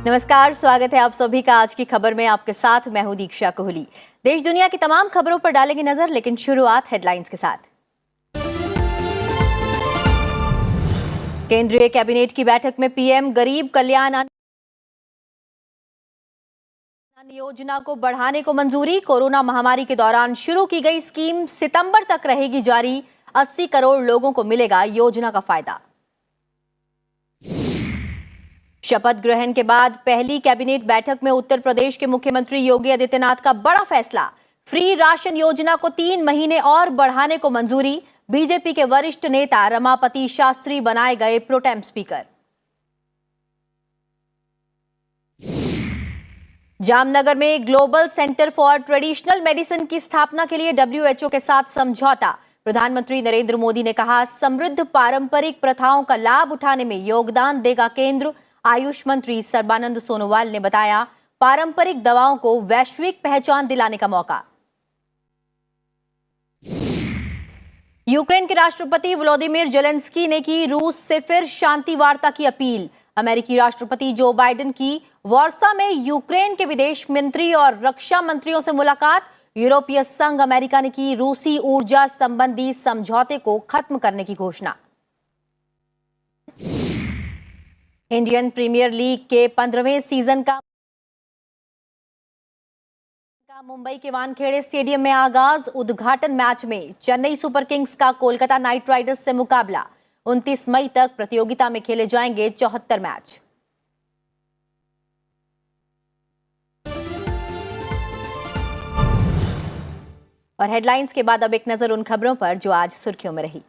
नमस्कार, स्वागत है आप सभी का आज की खबर में। आपके साथ मैं हूं दीक्षा कोहली। देश दुनिया की तमाम खबरों पर डालेंगे नजर, लेकिन शुरुआत हेडलाइंस के साथ। केंद्रीय कैबिनेट की बैठक में पीएम गरीब कल्याण अन्न योजना को बढ़ाने को मंजूरी। कोरोना महामारी के दौरान शुरू की गई स्कीम सितंबर तक रहेगी जारी। 80 करोड़ लोगों को मिलेगा योजना का फायदा। शपथ ग्रहण के बाद पहली कैबिनेट बैठक में उत्तर प्रदेश के मुख्यमंत्री योगी आदित्यनाथ का बड़ा फैसला। फ्री राशन योजना को 3 महीने और बढ़ाने को मंजूरी। बीजेपी के वरिष्ठ नेता रमापति शास्त्री बनाए गए प्रोटेम स्पीकर। जामनगर में global centre for traditional medicine की स्थापना के लिए WHO के साथ समझौता। प्रधानमंत्री नरेंद्र मोदी ने कहा, समृद्ध पारंपरिक प्रथाओं का लाभ उठाने में योगदान देगा केंद्र। आयुष मंत्री सर्बानंद सोनोवाल ने बताया, पारंपरिक दवाओं को वैश्विक पहचान दिलाने का मौका। यूक्रेन के राष्ट्रपति व्लादिमीर जेलेंस्की ने की रूस से फिर शांति वार्ता की अपील। अमेरिकी राष्ट्रपति जो बाइडेन की वार्सा में यूक्रेन के विदेश मंत्री और रक्षा मंत्रियों से मुलाकात। यूरोपीय संघ अमेरिका ने की रूसी ऊर्जा संबंधी समझौते को खत्म करने की घोषणा। इंडियन प्रीमियर लीग के 15वें सीजन का मुंबई के वानखेड़े स्टेडियम में आगाज। उद्घाटन मैच में चेन्नई सुपर किंग्स का कोलकाता नाइट राइडर्स से मुकाबला। 29 मई तक प्रतियोगिता में खेले जाएंगे 74 मैच। और हेडलाइंस के बाद अब एक नजर उन खबरों पर जो आज सुर्खियों में रही।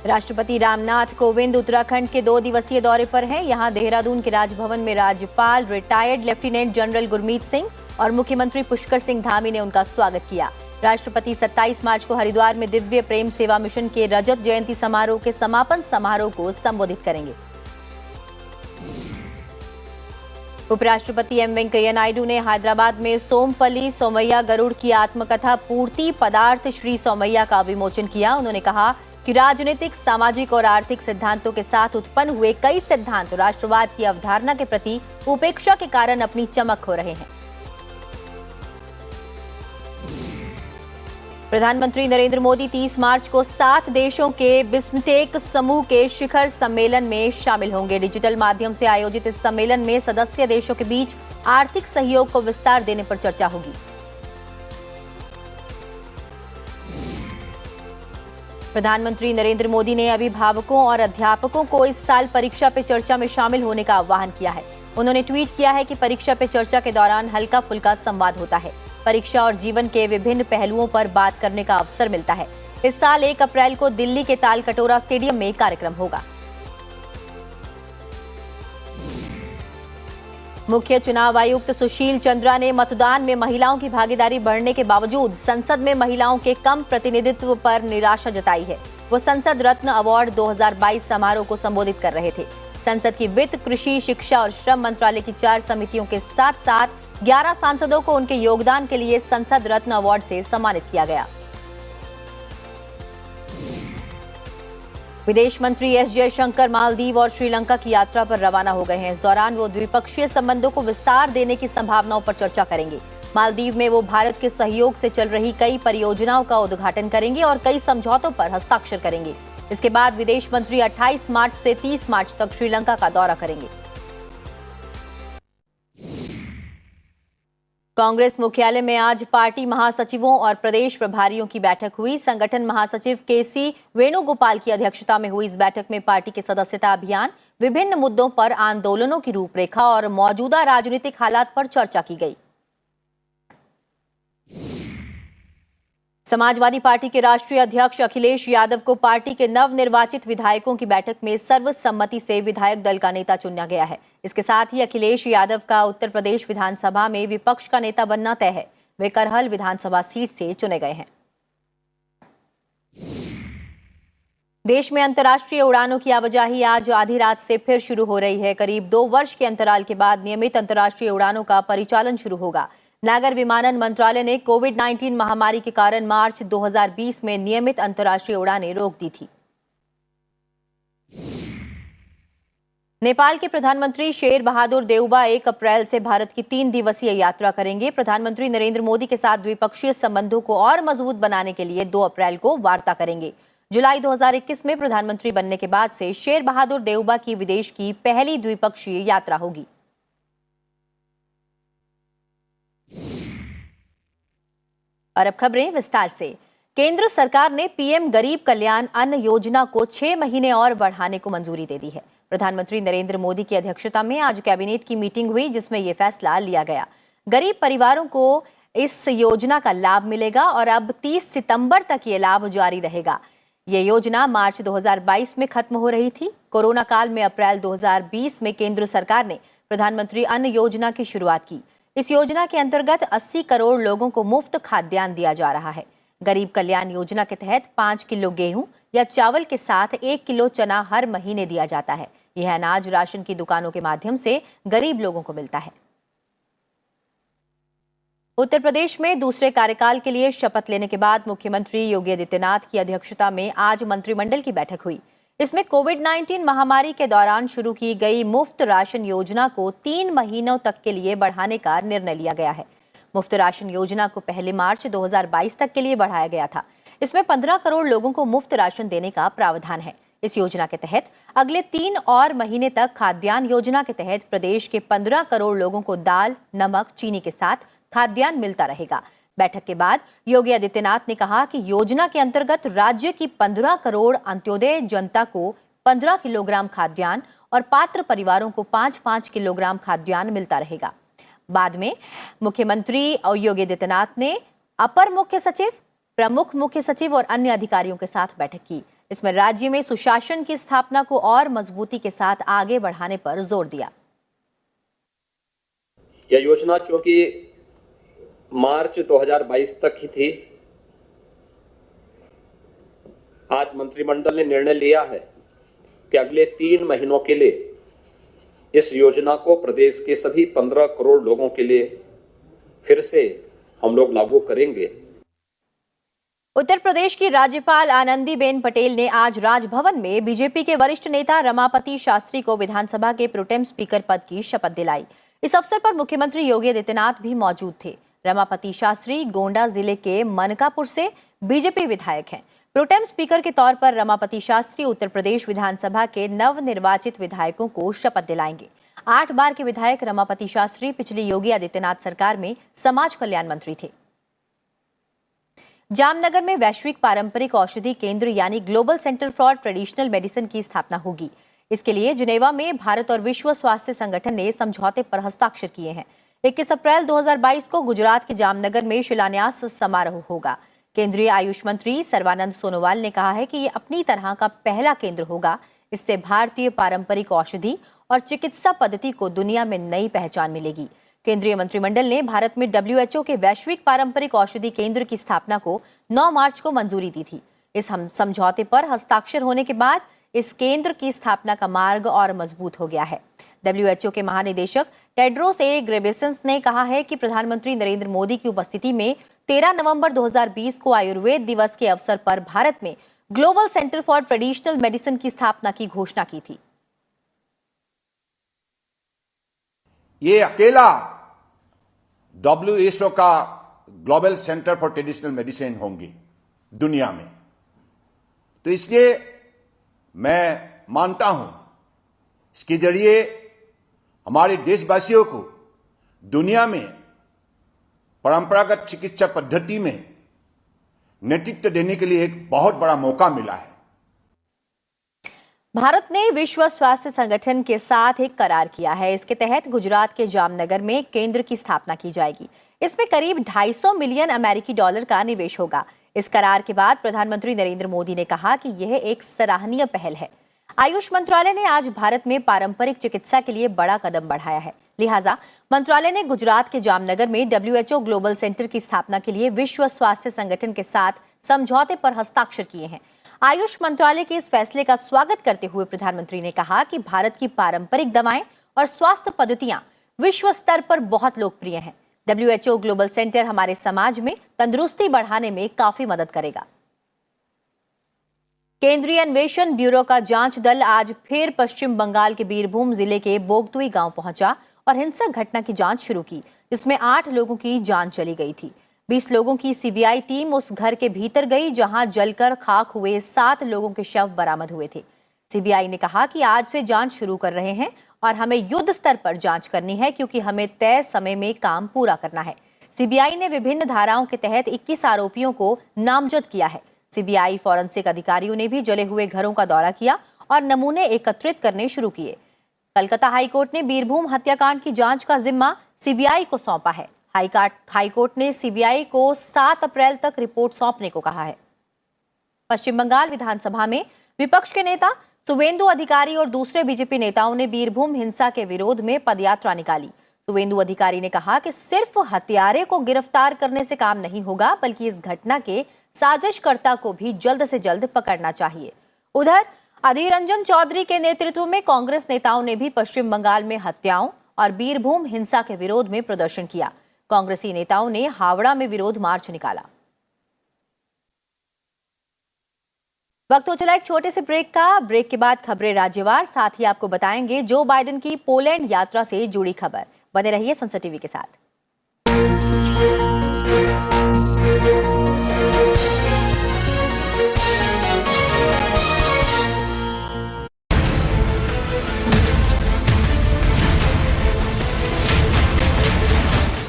राष्ट्रपति रामनाथ कोविंद उत्तराखंड के 2 दिवसीय दौरे पर हैं। यहां देहरादून के राजभवन में राज्यपाल retired lieutenant general Gurmeet Singh और मुख्यमंत्री पुष्कर सिंह धामी ने उनका स्वागत किया। राष्ट्रपति 27 मार्च को हरिद्वार में दिव्य प्रेम सेवा मिशन के रजत जयंती समारोह के समापन समारोह को संबोधित करेंगे। उपराष्ट्रपति एम वेंकैया नायडू ने हैदराबाद में सोमपल्ली सोमैया गरुड़ की आत्मकथा पूर्ति पदार्थ श्री सोमैया का विमोचन किया। उन्होंने कहा कि राजनीतिक, सामाजिक और आर्थिक सिद्धांतों के साथ उत्पन्न हुए कई सिद्धांत राष्ट्रवाद की अवधारणा के प्रति उपेक्षा के कारण अपनी चमक खो रहे हैं। प्रधानमंत्री नरेंद्र मोदी 30 मार्च को 7 देशों के बिस्मटेक समूह के शिखर सम्मेलन में शामिल होंगे। डिजिटल माध्यम से आयोजित इस सम्मेलन में सदस्य देशों के बीच आर्थिक सहयोग को विस्तार देने पर चर्चा होगी। प्रधानमंत्री नरेंद्र मोदी ने अभिभावकों और अध्यापकों को इस साल परीक्षा पे चर्चा में शामिल होने का आह्वान किया है। उन्होंने ट्वीट किया है कि परीक्षा पे चर्चा के दौरान हल्का फुल्का संवाद होता है। परीक्षा और जीवन के विभिन्न पहलुओं पर बात करने का अवसर मिलता है। इस साल 1 अप्रैल को दिल्ली के तालकटोरा स्टेडियम में कार्यक्रम होगा। मुख्य चुनाव आयुक्त सुशील चंद्रा ने मतदान में महिलाओं की भागीदारी बढ़ने के बावजूद संसद में महिलाओं के कम प्रतिनिधित्व पर निराशा जताई है। वो संसद रत्न अवार्ड 2022 समारोह को संबोधित कर रहे थे। संसद की वित्त, कृषि, शिक्षा और श्रम मंत्रालय की 4 समितियों के साथ साथ 11 सांसदों को उनके योगदान के लिए संसद रत्न अवार्ड से सम्मानित किया गया। विदेश मंत्री एस जयशंकर मालदीव और श्रीलंका की यात्रा पर रवाना हो गए हैं। इस दौरान वो द्विपक्षीय संबंधों को विस्तार देने की संभावनाओं पर चर्चा करेंगे। मालदीव में वो भारत के सहयोग से चल रही कई परियोजनाओं का उद्घाटन करेंगे और कई समझौतों पर हस्ताक्षर करेंगे। इसके बाद विदेश मंत्री 28 मार्च से 30 मार्च तक श्रीलंका का दौरा करेंगे। कांग्रेस मुख्यालय में आज पार्टी महासचिवों और प्रदेश प्रभारियों की बैठक हुई। संगठन महासचिव केसी वेणुगोपाल की अध्यक्षता में हुई इस बैठक में पार्टी के सदस्यता अभियान, विभिन्न मुद्दों पर आंदोलनों की रूपरेखा और मौजूदा राजनीतिक हालात पर चर्चा की गई। समाजवादी पार्टी के राष्ट्रीय अध्यक्ष अखिलेश यादव को पार्टी के नवनिर्वाचित विधायकों की बैठक में सर्वसम्मति से विधायक दल का नेता चुना गया है। इसके साथ ही अखिलेश यादव का उत्तर प्रदेश विधानसभा में विपक्ष का नेता बनना तय है। वे करहल विधानसभा सीट से चुने गए हैं। देश में अंतर्राष्ट्रीय उड़ानों की आवाजाही आज आधी रात से फिर शुरू हो रही है। करीब 2 वर्ष के अंतराल के बाद नियमित अंतर्राष्ट्रीय उड़ानों का परिचालन शुरू होगा। नागर विमानन मंत्रालय ने कोविड-19 महामारी के कारण मार्च 2020 में नियमित अंतर्राष्ट्रीय उड़ानें रोक दी थी। नेपाल के प्रधानमंत्री शेर बहादुर देउबा 1 अप्रैल से भारत की 3 दिवसीय यात्रा करेंगे। प्रधानमंत्री नरेंद्र मोदी के साथ द्विपक्षीय संबंधों को और मजबूत बनाने के लिए 2 अप्रैल को वार्ता करेंगे। जुलाई 2021 में प्रधानमंत्री बनने के बाद से शेर बहादुर देउबा की विदेश की पहली द्विपक्षीय यात्रा होगी। और अब खबरें विस्तार से। केंद्र सरकार ने पीएम गरीब कल्याण अन्न योजना को 6 महीने और बढ़ाने को मंजूरी दे दी है। प्रधानमंत्री नरेंद्र मोदी की अध्यक्षता में आज कैबिनेट की मीटिंग हुई, जिसमें यह फैसला लिया गया। गरीब परिवारों को इस योजना का लाभ मिलेगा और अब 30 सितंबर तक ये लाभ जारी रहेगा। ये योजना मार्च 2022 में खत्म हो रही थी। कोरोना काल में अप्रैल 2020 में केंद्र सरकार ने प्रधानमंत्री अन्न योजना की शुरुआत की। इस योजना के अंतर्गत 80 करोड़ लोगों को मुफ्त खाद्यान्न दिया जा रहा है। गरीब कल्याण योजना के तहत 5 किलो गेहूं या चावल के साथ 1 किलो चना हर महीने दिया जाता है। यह अनाज राशन की दुकानों के माध्यम से गरीब लोगों को मिलता है। उत्तर प्रदेश में दूसरे कार्यकाल के लिए शपथ लेने के बाद मुख्यमंत्री योगी आदित्यनाथ की अध्यक्षता में आज मंत्रिमंडल की बैठक हुई। इसमें कोविड-19 महामारी के दौरान शुरू की गई मुफ्त राशन योजना को 3 महीनों तक के लिए बढ़ाने का निर्णय लिया गया है। मुफ्त राशन योजना को पहले मार्च 2022 तक के लिए बढ़ाया गया था। इसमें 15 करोड़ लोगों को मुफ्त राशन देने का प्रावधान है। इस योजना के तहत अगले 3 और महीने तक खाद्यान्न योजना के तहत प्रदेश के 15 करोड़ लोगों को दाल, नमक, चीनी के साथ खाद्यान्न मिलता रहेगा। बैठक के बाद योगी आदित्यनाथ ने कहा कि योजना के अंतर्गत राज्य की 15 करोड़ अंत्योदय जनता को 15 किलोग्राम खाद्यान्न और पात्र परिवारों को 5-5 किलोग्राम खाद्यान्न मिलता रहेगा। बाद में मुख्यमंत्री योगी आदित्यनाथ ने अपर मुख्य सचिव, प्रमुख मुख्य सचिव और अन्य अधिकारियों के साथ बैठक की। इसमें राज्य में सुशासन की स्थापना को और मजबूती के साथ आगे बढ़ाने पर जोर दिया। यह योजना चूंकि मार्च 2022 तक ही थी, आज मंत्रिमंडल ने निर्णय लिया है कि अगले 3 महीनों के लिए इस योजना को प्रदेश के सभी 15 करोड़ लोगों के लिए फिर से हम लोग लागू करेंगे। उत्तर प्रदेश की राज्यपाल आनंदीबेन पटेल ने आज राजभवन में बीजेपी के वरिष्ठ नेता रमापति शास्त्री को विधानसभा के प्रोटेम स्पीकर पद की शपथ दिलाई। इस अवसर पर मुख्यमंत्री योगी आदित्यनाथ भी मौजूद थे। रमापति शास्त्री गोंडा जिले के मनकापुर से बीजेपी विधायक हैं। प्रोटेम स्पीकर के तौर पर रमापति शास्त्री उत्तर प्रदेश विधानसभा के नवनिर्वाचित विधायकों को शपथ दिलाएंगे। 8 बार के विधायक रमापति शास्त्री पिछली योगी आदित्यनाथ सरकार में समाज कल्याण मंत्री थे। जामनगर में वैश्विक पारंपरिक औषधि केंद्र यानी global centre for traditional medicine की स्थापना होगी। इसके लिए जिनेवा में भारत और विश्व स्वास्थ्य संगठन ने समझौते पर हस्ताक्षर किए हैं। 21 अप्रैल 2022 को गुजरात के जामनगर में शिलान्यास समारोह होगा। केंद्रीय आयुष मंत्री सर्बानंद सोनोवाल ने कहा है कि ये अपनी तरह का पहला केंद्र होगा। इससे भारतीय पारंपरिक औषधि और चिकित्सा पद्धति को दुनिया में नई पहचान मिलेगी। केंद्रीय मंत्रिमंडल ने भारत में WHO के वैश्विक पारंपरिक औषधि केंद्र की स्थापना को 9 मार्च को मंजूरी दी थी। इस समझौते पर हस्ताक्षर होने के बाद इस केंद्र की स्थापना का मार्ग और मजबूत हो गया है। WHO के महानिदेशक टेड्रोस घेब्रेयेसस ने कहा है कि प्रधानमंत्री नरेंद्र मोदी की उपस्थिति में 13 नवंबर 2020 को आयुर्वेद दिवस के अवसर पर भारत में global centre for traditional medicine की स्थापना की घोषणा की थी। ये अकेला WHO का global centre for traditional medicine होंगी दुनिया में। तो इसलिए मैं मानता हूं इसके जरिए हमारे देशवासियों को दुनिया में परंपरागत चिकित्सा पद्धति में नेतृत्व देने के लिए एक बहुत बड़ा मौका मिला है। भारत ने विश्व स्वास्थ्य संगठन के साथ एक करार किया है। इसके तहत गुजरात के जामनगर में केंद्र की स्थापना की जाएगी। इसमें करीब 250 मिलियन अमेरिकी डॉलर का निवेश होगा। इस करार के बाद प्रधानमंत्री नरेंद्र मोदी ने कहा कि यह एक सराहनीय पहल है। आयुष मंत्रालय ने आज भारत में पारंपरिक चिकित्सा के लिए बड़ा कदम बढ़ाया है। लिहाजा मंत्रालय ने गुजरात के जामनगर में WHO ग्लोबल सेंटर की स्थापना के लिए विश्व स्वास्थ्य संगठन के साथ समझौते पर हस्ताक्षर किए हैं। आयुष मंत्रालय के इस फैसले का स्वागत करते हुए प्रधानमंत्री ने कहा कि भारत की पारंपरिक दवाएं और स्वास्थ्य पद्धतियां विश्व स्तर पर बहुत लोकप्रिय हैं। WHO ग्लोबल सेंटर हमारे समाज में तंदुरुस्ती बढ़ाने में काफी मदद करेगा। केंद्रीय अन्वेषण ब्यूरो का जांच दल आज फिर पश्चिम बंगाल के बीरभूम जिले के बोगदुई गांव पहुंचा और हिंसक घटना की जांच शुरू की, जिसमें 8 लोगों की जान चली गई थी। 20 लोगों की सीबीआई टीम उस घर के भीतर गई जहां जलकर खाक हुए 7 लोगों के शव बरामद हुए थे। सीबीआई ने कहा कि आज से जांच शुरू कर रहे हैं और हमें युद्ध स्तर पर जांच करनी है क्योंकि हमें तय समय में काम पूरा करना है। सीबीआई ने विभिन्न धाराओं के तहत 21 आरोपियों को नामजद किया है। सीबीआई फॉरेंसिक अधिकारियों ने भी जले हुए घरों का दौरा किया और नमूने एकत्रित करने शुरू किए। कलकत्ता हाईकोर्ट ने बीरभूम हत्याकांड की जांच का जिम्मा सीबीआई को सौंपा है। हाईकोर्ट ने सीबीआई को 7 अप्रैल तक रिपोर्ट सौंपने को कहा है। पश्चिम बंगाल विधानसभा में विपक्ष के नेता सुवेंदु अधिकारी और दूसरे बीजेपी नेताओं ने बीरभूम हिंसा के विरोध में पदयात्रा निकाली। सुवेंदु अधिकारी ने कहा कि सिर्फ हत्यारे को गिरफ्तार करने से काम नहीं होगा, बल्कि इस घटना के साजिशकर्ता को भी जल्द से जल्द पकड़ना चाहिए। उधर अधीर रंजन चौधरी के नेतृत्व में कांग्रेस नेताओं ने भी पश्चिम बंगाल में हत्याओं और बीरभूम हिंसा के विरोध में प्रदर्शन किया। कांग्रेसी नेताओं ने हावड़ा में विरोध मार्च निकाला। वक्त हो चला एक छोटे से ब्रेक का। ब्रेक के बाद खबरें राज्यवार, साथ ही आपको बताएंगे जो बाइडेन की पोलैंड यात्रा से जुड़ी खबर। बने रहिए संसद टीवी के साथ।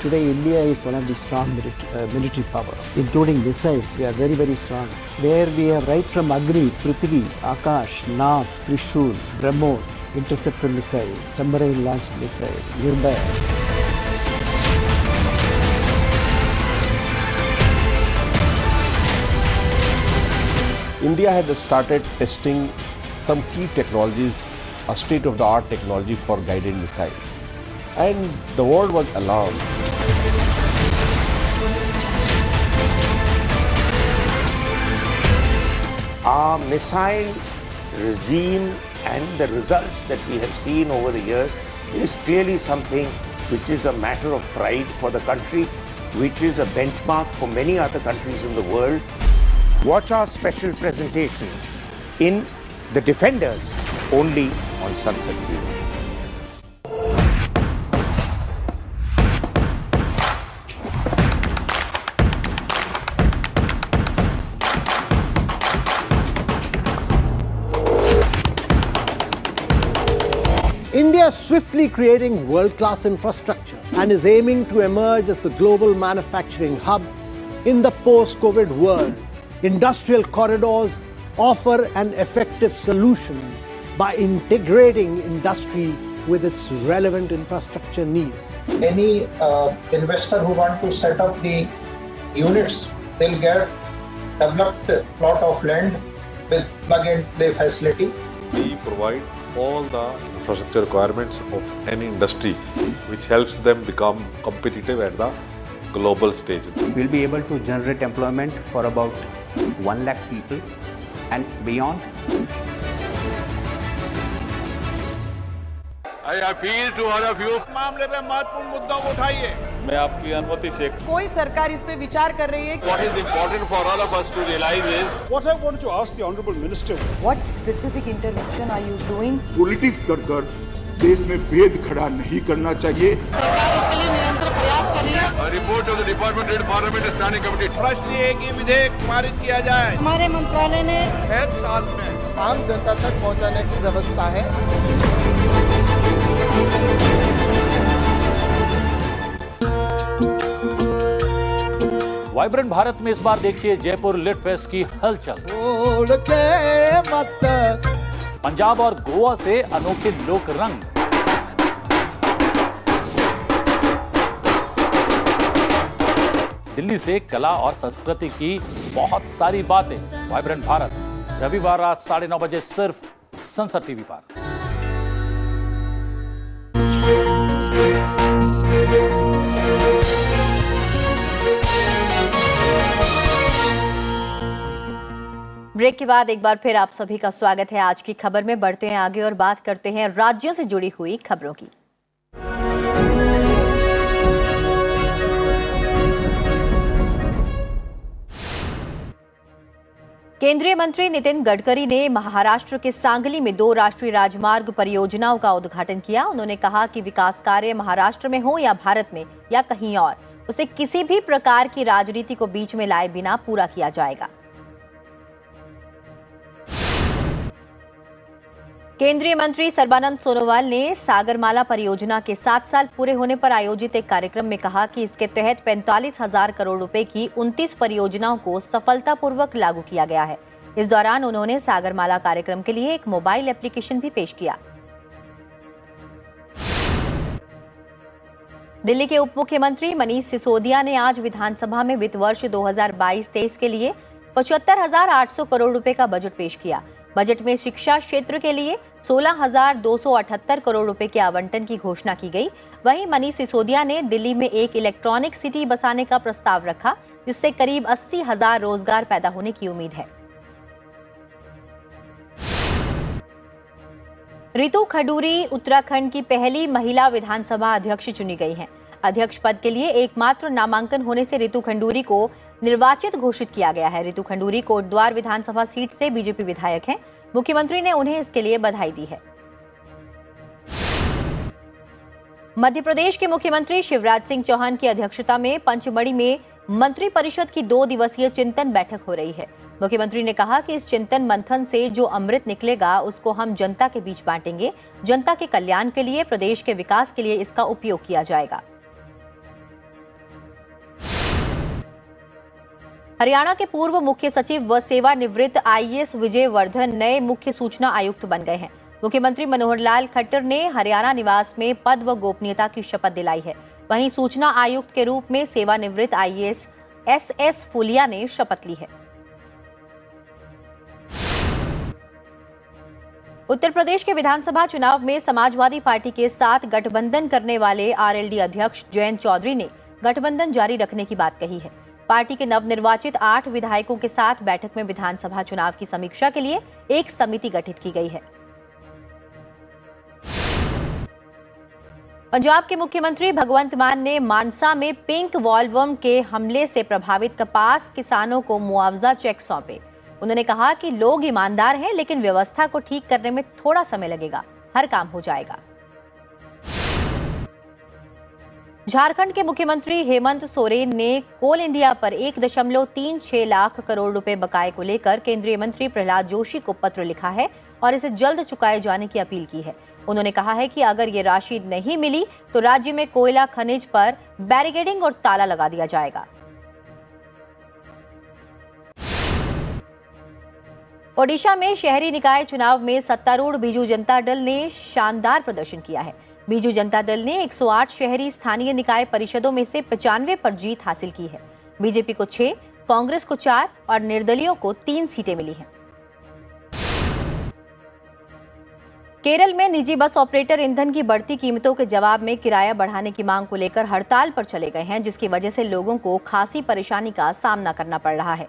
Today, India is one of the strong military power, including missiles. We are very, very strong. Where we have right from Agni, Prithvi, Akash, Nag, Trishul, BrahMos, interceptor missile, submarine launched missile, Nirbhay. India had started testing some key technologies, a state-of-the-art technology for guided missiles, and the world was alarmed. Our missile regime and the results that we have seen over the years is clearly something which is a matter of pride for the country, which is a benchmark for many other countries in the world. Watch our special presentations in The Defenders only on Sansad TV. India is swiftly creating world-class infrastructure and is aiming to emerge as the global manufacturing hub in the post-COVID world. Industrial corridors offer an effective solution by integrating industry with its relevant infrastructure needs. Any investor who want to set up the units, they'll get developed plot of land with plug-and-play facility. We provide all the infrastructure requirements of any industry, which helps them become competitive at the global stage. We'll be able to generate employment for about 1 lakh people and beyond. I appeal to all of you. मामले में महत्वपूर्ण मुद्दों को उठाइए। मैं आपकी अनुमति से कोई सरकार इस पे विचार कर रही है। What is important for all of us to realize is What I want to ask the Honourable Minister. What specific intervention are you doing? Politics कर देश में भेद खड़ा नहीं करना चाहिए। सरकार इसके लिए निरंतर प्रयास कर रही है। a report of the Department of Parliament Standing Committee. प्रश्न ये है कि विधेयक पारित किया जाए। हमारे मंत्रालय ने 6 साल में आम जनता तक पहुंचाने की व्यवस्था है। वाइब्रेंट भारत में इस बार देखिए जयपुर लिट फेस्ट की हलचल। पंजाब और गोवा से अनोखे लोक रंग, दिल्ली से कला और संस्कृति की बहुत सारी बातें। वाइब्रेंट भारत रविवार रात 9:30 बजे सिर्फ संसद टीवी पर। ब्रेक के बाद एक बार फिर आप सभी का स्वागत है। आज की खबर में बढ़ते हैं आगे और बात करते हैं राज्यों से जुड़ी हुई खबरों की। केंद्रीय मंत्री नितिन गडकरी ने महाराष्ट्र के सांगली में 2 राष्ट्रीय राजमार्ग परियोजनाओं का उद्घाटन किया। उन्होंने कहा कि विकास कार्य महाराष्ट्र में हो या भारत में या कहीं और, उसे किसी भी प्रकार की राजनीति को बीच में लाए बिना पूरा किया जाएगा। केंद्रीय मंत्री सर्बानंद सोनोवाल ने सागरमाला परियोजना के 7 साल पूरे होने पर आयोजित एक कार्यक्रम में कहा कि इसके तहत 45,000 करोड़ रुपए की 29 परियोजनाओं को सफलतापूर्वक लागू किया गया है। इस दौरान उन्होंने सागरमाला कार्यक्रम के लिए एक मोबाइल एप्लीकेशन भी पेश किया। दिल्ली के उप मुख्यमंत्री मनीष सिसोदिया ने आज विधानसभा में वित्त वर्ष 2022-23 के लिए 75,800 करोड़ रुपए का बजट पेश किया। बजट में शिक्षा क्षेत्र के लिए 16,278 करोड़ रुपए के आवंटन की घोषणा की गई। वहीं मनीष सिसोदिया ने दिल्ली में एक इलेक्ट्रॉनिक सिटी बसाने का प्रस्ताव रखा, जिससे करीब 80,000 रोजगार पैदा होने की उम्मीद है। रितु खडूरी उत्तराखंड की पहली महिला विधानसभा अध्यक्ष चुनी गई हैं। अध्यक्ष पद के लिए एकमात्र नामांकन होने से रितु खंडूरी को निर्वाचित घोषित किया गया है। रितु खंडूरी कोटद्वार विधानसभा सीट से बीजेपी विधायक हैं। मुख्यमंत्री ने उन्हें इसके लिए बधाई दी है। मध्य प्रदेश के मुख्यमंत्री शिवराज सिंह चौहान की अध्यक्षता में पंचमढ़ी में मंत्रिपरिषद की 2 दिवसीय चिंतन बैठक हो रही है। मुख्यमंत्री ने कहा कि इस चिंतन मंथन से जो अमृत निकलेगा उसको हम जनता के बीच बांटेंगे। जनता के कल्याण के लिए, प्रदेश के विकास के लिए इसका उपयोग किया जाएगा। हरियाणा के पूर्व मुख्य सचिव व सेवानिवृत्त आईएएस विजय वर्धन नए मुख्य सूचना आयुक्त बन गए हैं। मुख्यमंत्री मनोहर लाल खट्टर ने हरियाणा निवास में पद व गोपनीयता की शपथ दिलाई है। वहीं सूचना आयुक्त के रूप में सेवानिवृत्त आईएएस एसएस फुलिया ने शपथ ली है। उत्तर प्रदेश के विधानसभा चुनाव में समाजवादी पार्टी के साथ गठबंधन करने वाले आरएलडी अध्यक्ष जयंत चौधरी ने गठबंधन जारी रखने की बात कही है। पार्टी के नवनिर्वाचित 8 विधायकों के साथ बैठक में विधानसभा चुनाव की समीक्षा के लिए एक समिति गठित की गई है। पंजाब के मुख्यमंत्री भगवंत मान ने मानसा में पिंक वॉलवर्म के हमले से प्रभावित कपास किसानों को मुआवजा चेक सौंपे। उन्होंने कहा कि लोग ईमानदार हैं, लेकिन व्यवस्था को ठीक करने में थोड़ा समय लगेगा, हर काम हो जाएगा। झारखंड के मुख्यमंत्री हेमंत सोरेन ने कोल इंडिया पर 1.36 लाख करोड़ रुपए बकाये को लेकर केंद्रीय मंत्री प्रहलाद जोशी को पत्र लिखा है और इसे जल्द चुकाए जाने की अपील की है। उन्होंने कहा है कि अगर ये राशि नहीं मिली तो राज्य में कोयला खनिज पर बैरिकेडिंग और ताला लगा दिया जाएगा। ओडिशा में शहरी निकाय चुनाव में सत्तारूढ़ बीजू जनता दल ने शानदार प्रदर्शन किया है। बीजू जनता दल ने 108 शहरी स्थानीय निकाय परिषदों में से 95 पर जीत हासिल की है। बीजेपी को 6, कांग्रेस को 4 और निर्दलीयों को 3 सीटें मिली हैं। केरल में निजी बस ऑपरेटर ईंधन की बढ़ती कीमतों के जवाब में किराया बढ़ाने की मांग को लेकर हड़ताल पर चले गए हैं, जिसकी वजह से लोगों को खासी परेशानी का सामना करना पड़ रहा है।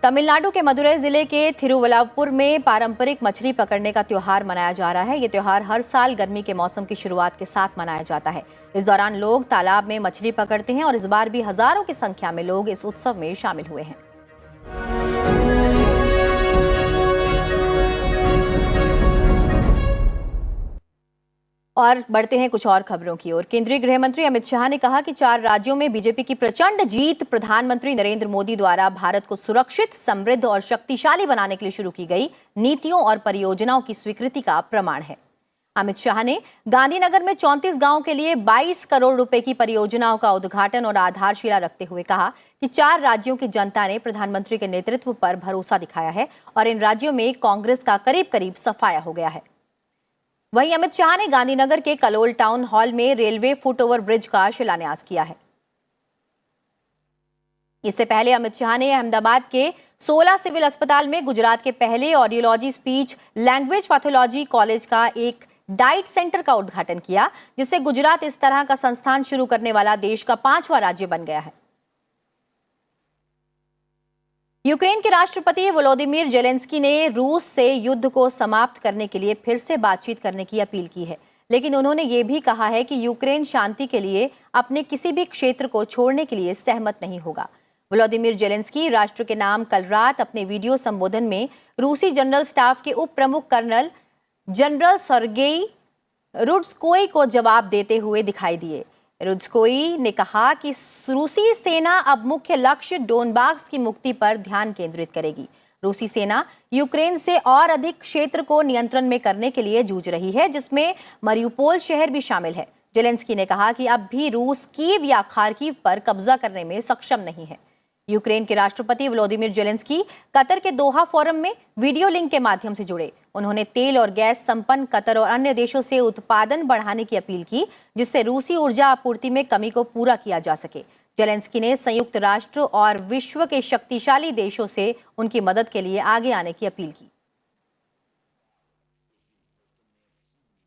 तमिलनाडु के मदुरै जिले के थिरुवल्लुवर में पारंपरिक मछली पकड़ने का त्योहार मनाया जा रहा है। ये त्योहार हर साल गर्मी के मौसम की शुरुआत के साथ मनाया जाता है। इस दौरान लोग तालाब में मछली पकड़ते हैं और इस बार भी हजारों की संख्या में लोग इस उत्सव में शामिल हुए हैं। और बढ़ते हैं कुछ और खबरों की ओर। केंद्रीय गृह मंत्री अमित शाह ने कहा कि 4 राज्यों में बीजेपी की प्रचंड जीत प्रधानमंत्री नरेंद्र मोदी द्वारा भारत को सुरक्षित, समृद्ध और शक्तिशाली बनाने के लिए शुरू की गई नीतियों और परियोजनाओं की स्वीकृति का प्रमाण है। अमित शाह ने गांधीनगर में 34 गांवों के लिए 22 करोड़ रुपए की परियोजनाओं का उद्घाटन और आधारशिला रखते हुए कहा कि 4 राज्यों की जनता ने प्रधानमंत्री के नेतृत्व पर भरोसा दिखाया है और इन राज्यों में कांग्रेस का करीब करीब सफाया हो गया है। वहीं अमित शाह ने गांधीनगर के कलोल टाउन हॉल में रेलवे फुट ओवर ब्रिज का शिलान्यास किया है। इससे पहले अमित शाह ने अहमदाबाद के 16 सिविल अस्पताल में गुजरात के पहले audiology speech language pathology college का एक डाइट सेंटर का उद्घाटन किया, जिससे गुजरात इस तरह का संस्थान शुरू करने वाला देश का 5वां राज्य बन गया है। यूक्रेन के राष्ट्रपति वोलोदिमीर जेलेंस्की ने रूस से युद्ध को समाप्त करने के लिए फिर से बातचीत करने की अपील की है, लेकिन उन्होंने ये भी कहा है कि यूक्रेन शांति के लिए अपने किसी भी क्षेत्र को छोड़ने के लिए सहमत नहीं होगा। व्लादिमीर जेलेंस्की राष्ट्र के नाम कल रात अपने वीडियो संबोधन में रूसी जनरल स्टाफ के उप प्रमुख कर्नल जनरल सर्गेई रुड्स्कोई को जवाब देते हुए दिखाई दिए। रुड्स्कोई ने कहा कि रूसी सेना अब मुख्य लक्ष्य डोनबास की मुक्ति पर ध्यान केंद्रित करेगी। रूसी सेना यूक्रेन से और अधिक क्षेत्र को नियंत्रण में करने के लिए जूझ रही है, जिसमें मरियुपोल शहर भी शामिल है। जेलेंस्की ने कहा कि अब भी रूस कीव या खार्किव पर कब्जा करने में सक्षम नहीं है। यूक्रेन के राष्ट्रपति व्लादिमीर जेलेंस्की कतर के दोहा फोरम में वीडियो लिंक के माध्यम से जुड़े। उन्होंने तेल और गैस संपन्न कतर और अन्य देशों से उत्पादन बढ़ाने की अपील की, जिससे रूसी ऊर्जा आपूर्ति में कमी को पूरा किया जा सके। जेलेंस्की ने संयुक्त राष्ट्र और विश्व के शक्तिशाली देशों से उनकी मदद के लिए आगे आने की अपील की।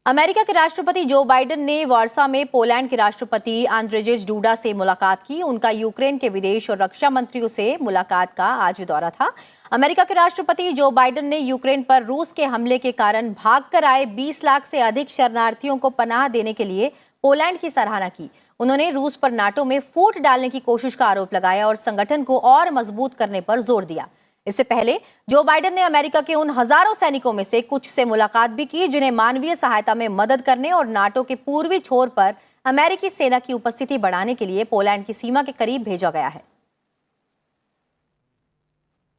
अमेरिका के राष्ट्रपति जो बाइडेन ने वार्सा में पोलैंड के राष्ट्रपति आंद्रेजेज डूडा से मुलाकात की। उनका यूक्रेन के विदेश और रक्षा मंत्रियों से मुलाकात का आज दौरा था। अमेरिका के राष्ट्रपति जो बाइडेन ने यूक्रेन पर रूस के हमले के कारण भागकर आए 20 लाख से अधिक शरणार्थियों को पनाह देने के लिए पोलैंड की सराहना की। उन्होंने रूस पर नाटो में फूट डालने की कोशिश का आरोप लगाया और संगठन को और मजबूत करने पर जोर दिया। इससे पहले जो बाइडेन ने अमेरिका के उन हजारों सैनिकों में से कुछ से मुलाकात भी की, जिन्हें मानवीय सहायता में मदद करने और नाटो के पूर्वी छोर पर अमेरिकी सेना की उपस्थिति बढ़ाने के लिए पोलैंड की सीमा के करीब भेजा गया है।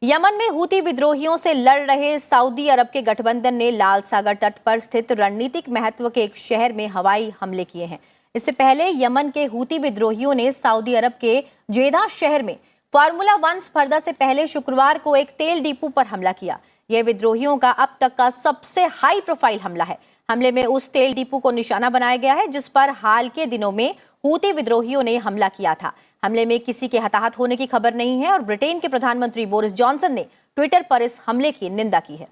यमन में हूती विद्रोहियों से लड़ रहे सऊदी अरब के गठबंधन ने लाल सागर तट पर स्थित रणनीतिक महत्व के एक शहर में हवाई हमले किए हैं। इससे पहले यमन के हूती विद्रोहियों ने सऊदी अरब के जेदा शहर में फार्मूला 1 स्पर्धा से पहले शुक्रवार को एक तेल डिपो पर हमला किया। यह विद्रोहियों का अब तक का सबसे हाई प्रोफाइल हमला है। हमले में उस तेल डिपो को निशाना बनाया गया है जिस पर हाल के दिनों में हूती विद्रोहियों ने हमला किया था। हमले में किसी के हताहत होने की खबर नहीं है और ब्रिटेन के प्रधानमंत्री बोरिस जॉनसन ने ट्विटर पर इस हमले की निंदा की है।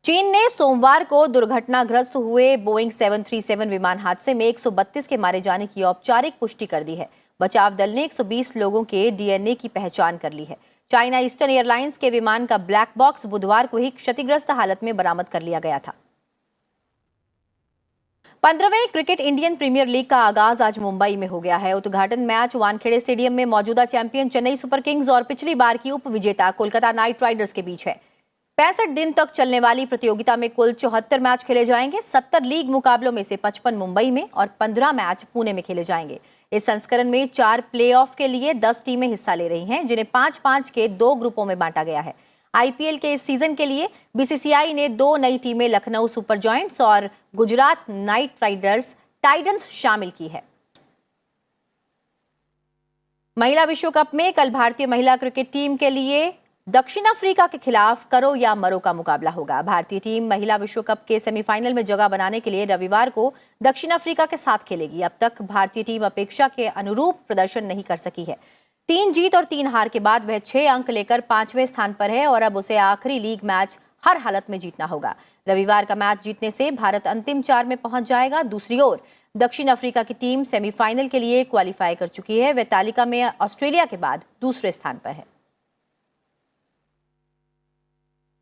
चीन ने सोमवार को दुर्घटनाग्रस्त हुए बोइंग 737 विमान हादसे में 132 के मारे जाने की औपचारिक पुष्टि कर दी है। बचाव दल ने 120 लोगों के डीएनए की पहचान कर ली है। चाइना ईस्टर्न एयरलाइंस के विमान का ब्लैक बॉक्स बुधवार को ही क्षतिग्रस्त हालत में बरामद कर लिया गया था। 15वें क्रिकेट इंडियन प्रीमियर लीग का आगाज आज मुंबई में हो गया है। उद्घाटन मैच वानखेड़े स्टेडियम में मौजूदा चैंपियन चेन्नई सुपर किंग्स और पिछली बार की उप विजेता कोलकाता नाइट राइडर्स के बीच है। 65 दिन तक चलने वाली प्रतियोगिता में कुल 74 मैच खेले जाएंगे। 70 लीग मुकाबलों में से 55 मुंबई में और 15 मैच पुणे में खेले जाएंगे। इस संस्करण में 4 प्लेऑफ के लिए 10 टीमें हिस्सा ले रही हैं, जिन्हें 5-5 के 2 ग्रुपों में बांटा गया है। आईपीएल के इस सीजन के लिए बीसीसीआई ने 2 नई टीमें लखनऊ सुपर जॉयंट्स और गुजरात नाइट राइडर्स टाइटंस शामिल की है। महिला विश्व कप में कल भारतीय महिला क्रिकेट टीम के लिए दक्षिण अफ्रीका के खिलाफ करो या मरो का मुकाबला होगा। भारतीय टीम महिला विश्व कप के सेमीफाइनल में जगह बनाने के लिए रविवार को दक्षिण अफ्रीका के साथ खेलेगी। अब तक भारतीय टीम अपेक्षा के अनुरूप प्रदर्शन नहीं कर सकी है। 3 जीत और 3 हार के बाद वह 6 अंक लेकर 5वें स्थान पर है और अब उसे आखिरी लीग मैच हर हालत में जीतना होगा। रविवार का मैच जीतने से भारत अंतिम 4 में पहुंच जाएगा। दूसरी ओर दक्षिण अफ्रीका की टीम सेमीफाइनल के लिए क्वालिफाई कर चुकी है। वह तालिका में ऑस्ट्रेलिया के बाद दूसरे स्थान पर है।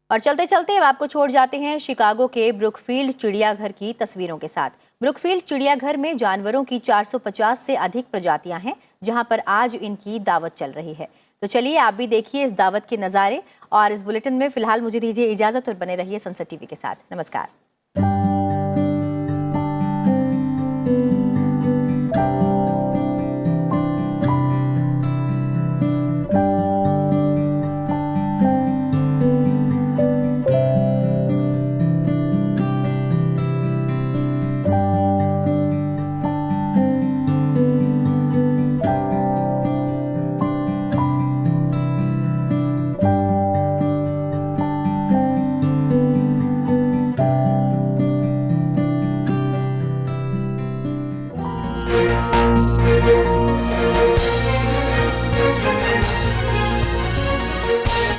और चलते चलते अब आपको छोड़ जाते हैं शिकागो के ब्रुकफील्ड चिड़ियाघर की तस्वीरों के साथ। ब्रुकफील्ड चिड़ियाघर में जानवरों की 450 से अधिक प्रजातियां हैं, जहां पर आज इनकी दावत चल रही है। तो चलिए आप भी देखिए इस दावत के नज़ारे। और इस बुलेटिन में फिलहाल मुझे दीजिए इजाजत और बने रहिए संसद टीवी के साथ। नमस्कार।